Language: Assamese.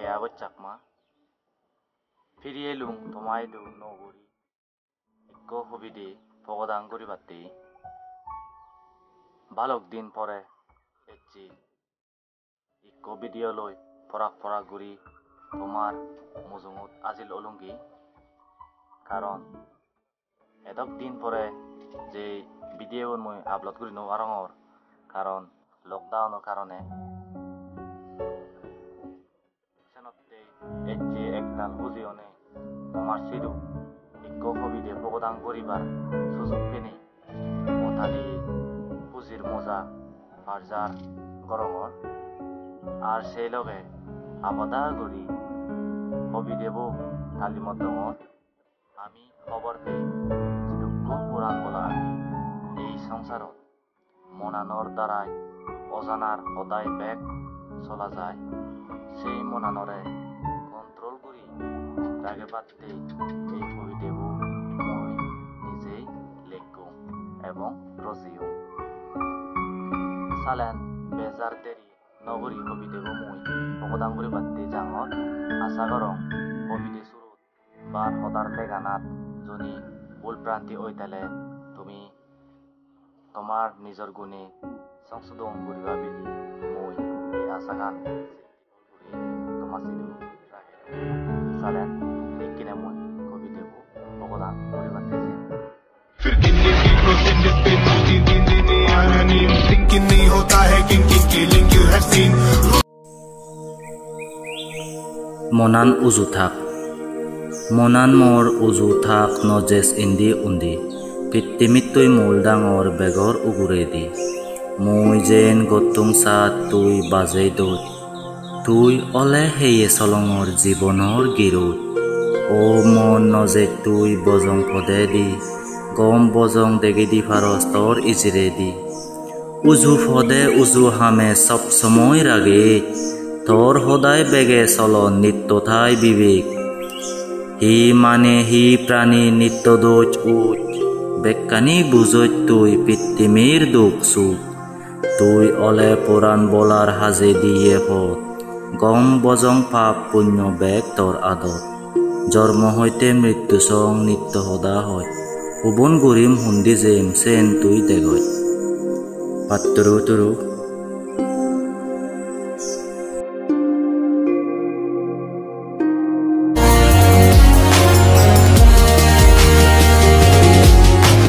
beago chakma firielung tomaidu noguri ikko hobide pogodan guri batti balok din pore echi ikko video loi porak guri tomar mujungut azil olungi karon edok din pore je video moi upload guri no arongor karon lockdown karone senotte echi ektal bujione tomar sidu ikko hobide pogodan guribar sujug peni otali bujir moja parjar gorongor আর সেই লগে আবদা গরি হবি দেব তালিমত দঙর আমি খবর পেয়ে দুঃখ পুরাণ বলা আমি এই সংসারত মনানর দ্বারাই অজানার সদায় বেগ চলা যায় সেই মনানরে কন্ট্রোল করি রাগে পাতে এই হবি দেব মই নিজেই লেখো এবং রচিও সালেন বেজার দেরি নগরী হবিদে মই পকদাং করে বাদতে জাঙর আশা করং হবিদে সুরুত বার হদার লেগানাত জনি ভুল প্রান্তি ওইতালে তুমি তোমার নিজর গুণে সংশোধন করিবা বিলি মই এই আশা গান তোমার সিধু রাখে সালেন দেখিনে মই হবিদে পকদাং করে বাদতে फिर किन्ने की प्रोसेस पे thinking नहीं होता है किन killing you have seen Monan ujuthak Monan mor ujuthak nojes indi undi pittimittoy muldangor begor uguredi moi jen gotung sat tui bazei dot tui ole heye solongor jibonor girut o mon noje tui bojong podedi gom bojong degedi farostor ijredi উজু ফদে উজু হামে সব সময় রাগে তোর হদায় বেগে চল নিত্যথাই বিবেক হি মানে হি প্রাণী নিত্য দোষ উচ বেকানি বুঝত তুই পিতৃমির দুঃখ সুখ তুই অলে পুরাণ বলার হাজে দিয়ে পথ গম বজং পাপ পুণ্য বেগ তোর আদত জন্ম হইতে মৃত্যু সং নিত্য সদা হয় উবন গুরিম হুন্দি জেম সেন তুই দেগয় Paturu